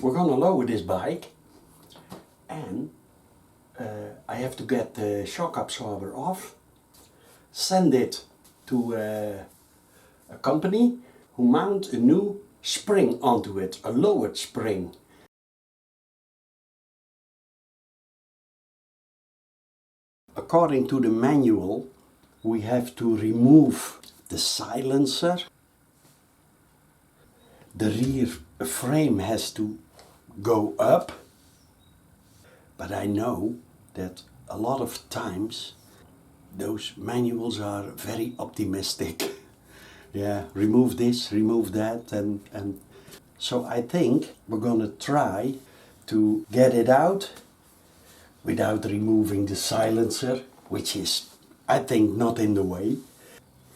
we're gonna lower this bike, and I have to get the shock absorber off, send it to a company who mount a new spring onto it, a lowered spring. According to the manual, we have to remove the silencer. The rear frame has to go up. But I know that a lot of times those manuals are very optimistic. Yeah, remove this, remove that, and so I think we're gonna try to get it out without removing the silencer, which is, I think, not in the way.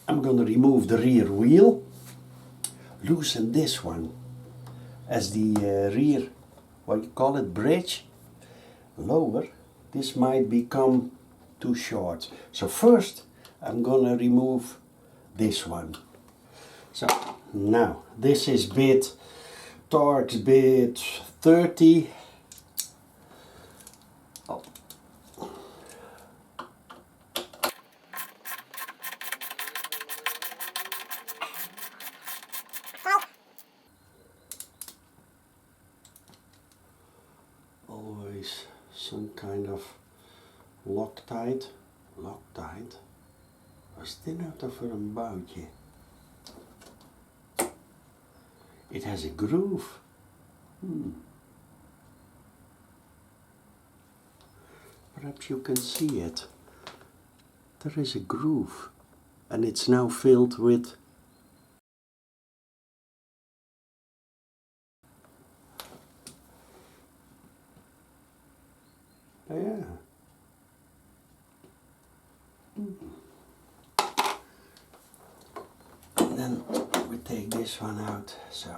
I'm gonna remove the rear wheel, loosen this one as the rear, what you call it, bridge, lower. This might become too short. So first I'm gonna remove this one. So now this is bit, Torx bit 30. Oh. Always some kind of Loctite. Loctite? Wat is dit nou toch voor een boutje? It has a groove. Perhaps you can see it. There is a groove. And it's now filled with yeah. And then we take this one out, so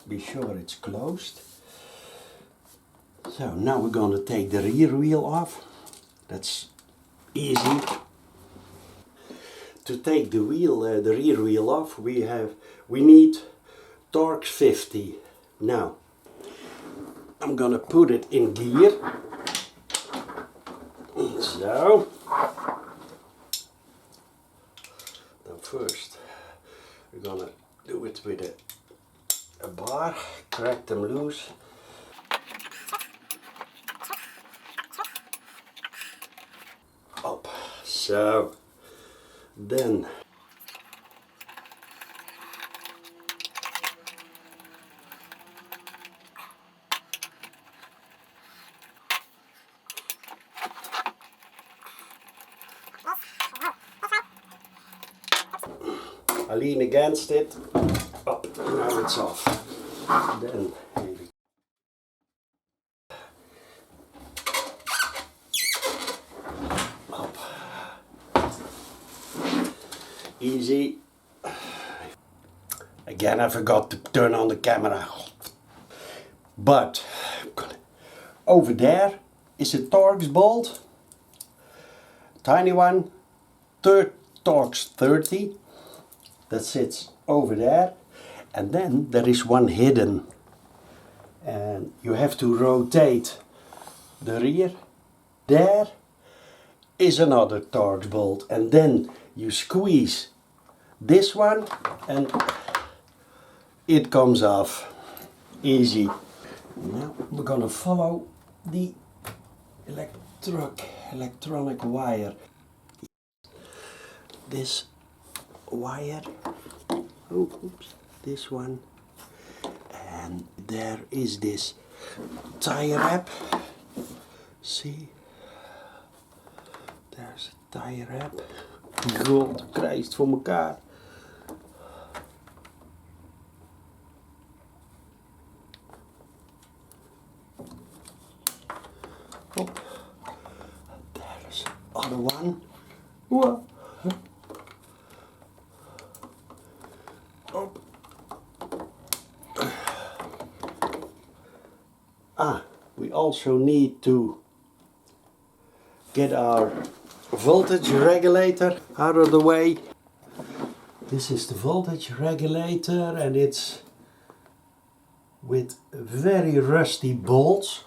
be sure it's closed. So now we're going to take the rear wheel off. That's easy. To take the wheel, the rear wheel off, we need Torx 50. Now I'm gonna put it in gear. So then first we're gonna do it with a bar, crack them loose. Up. So then I lean against it, up, now it's off. Then maybe up. Easy. Again, I forgot to turn on the camera. But over there is a Torx bolt, tiny one, Torx 30. That sits over there, and then there is one hidden, and you have to rotate the rear. There is another Torx bolt, and then you squeeze this one and it comes off. Easy. Now we're gonna follow the electronic wire. This wire, oh, oops, this one, and there is this tie wrap. See, there's a tie wrap. God, Christ voor elkaar. Oh, there's other one. Whoa. We also need to get our voltage regulator out of the way. This is the voltage regulator, and it's with very rusty bolts.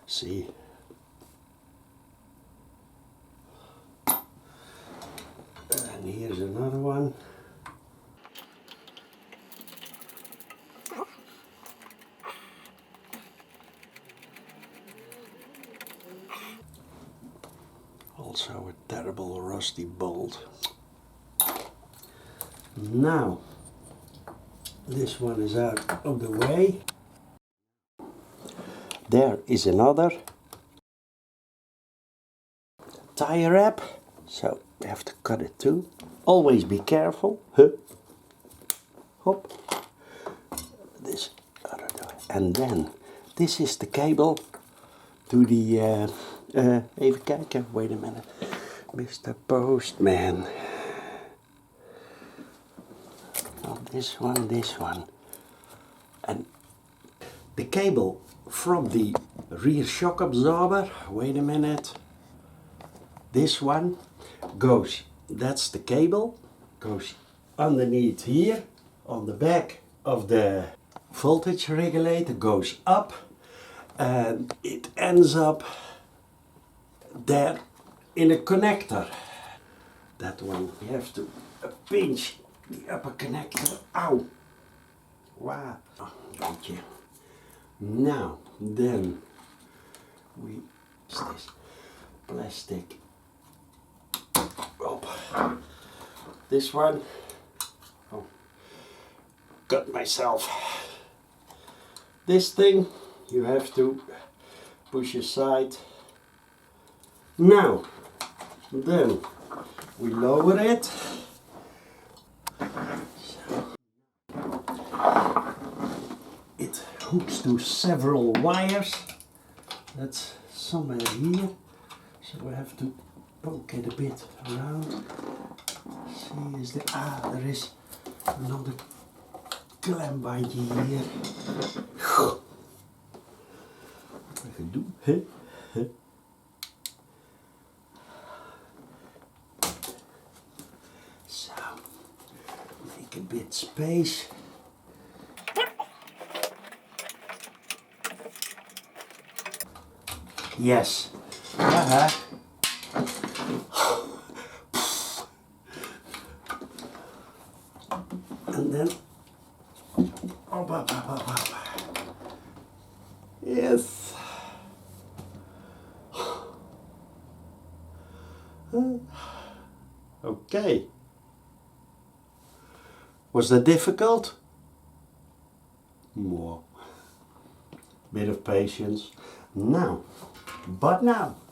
See, and here's another one. Also a terrible rusty bolt. Now this one is out of the way. There is another tire wrap, so we have to cut it too. Always be careful. Huh. Hop. This other door. And then this is the cable to the even kijken, wait a minute, Mr. Postman. Not this one, this one. And the cable from the rear shock absorber, wait a minute, this one goes, that's the cable, goes underneath here on the back of the voltage regulator, goes up, and it ends up there in a connector. That one you have to pinch the upper connector. Ow! Wow! Oh, thank you. Now then we use this plastic. Oh, this one. Oh, cut myself. This thing you have to push aside. Now then we lower it. It hooks to several wires. That's somewhere here, so we have to poke it a bit around. See, is there? There is another clamp by here. Wat ga ik doen? So, make a bit space. Yes. And then up. Yes. Okay. Was that difficult? More. Bit of patience. Now,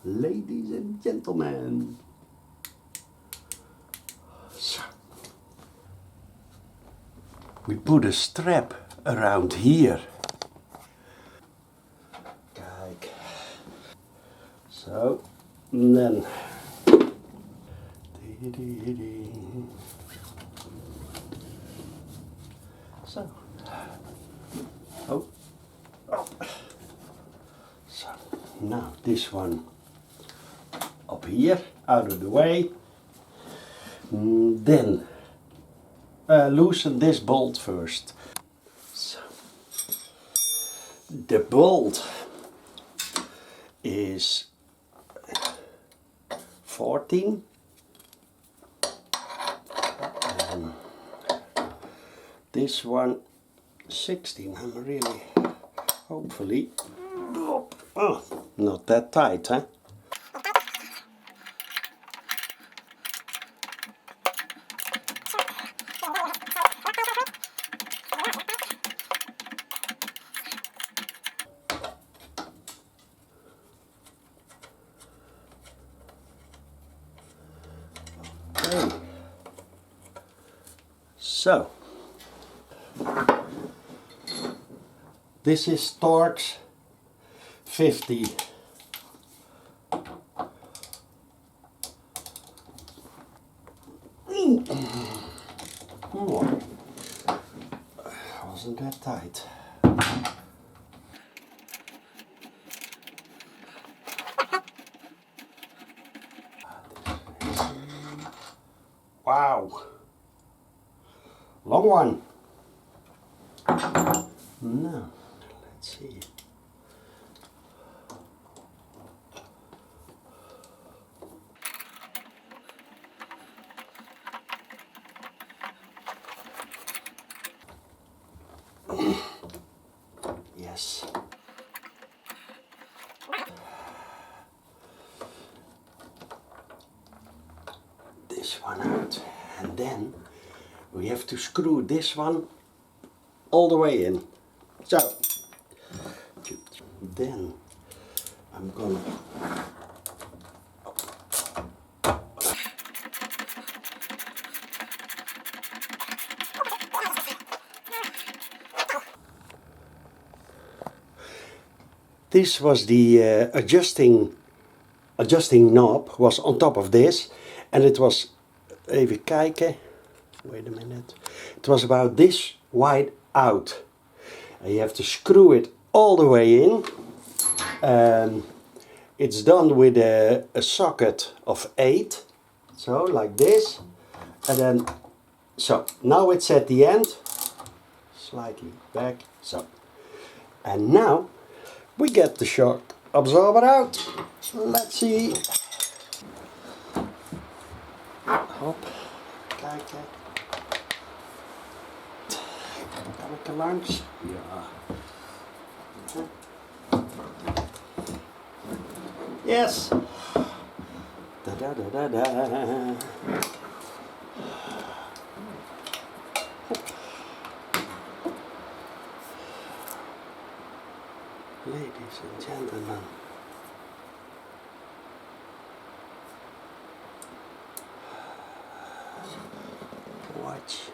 ladies and gentlemen. So, we put a strap around here. Kijk. So, and then. So. Oh. So, now this one up here, out of the way. Then loosen this bolt first. So, the bolt is 14. This one 16. I'm really, hopefully, oh, not that tight, huh? Okay. So, this is Torx 50. Oh, wasn't that tight? Wow. Long one. Now, let's see. Yes. This one out, and then we have to screw this one all the way in. So then I'm gonna this was the adjusting knob was on top of this, and it was, even kijken, wait a minute, it was about this wide out, and you have to screw it all the way in. It's done with a socket of 8, so like this, and then so now it's at the end, slightly back, so, and now we get the shock absorber out. Let's see. Hop, kijken. Kan ik er langs? Ja. Yes. Da da da da da. Ladies and gentlemen. Watch.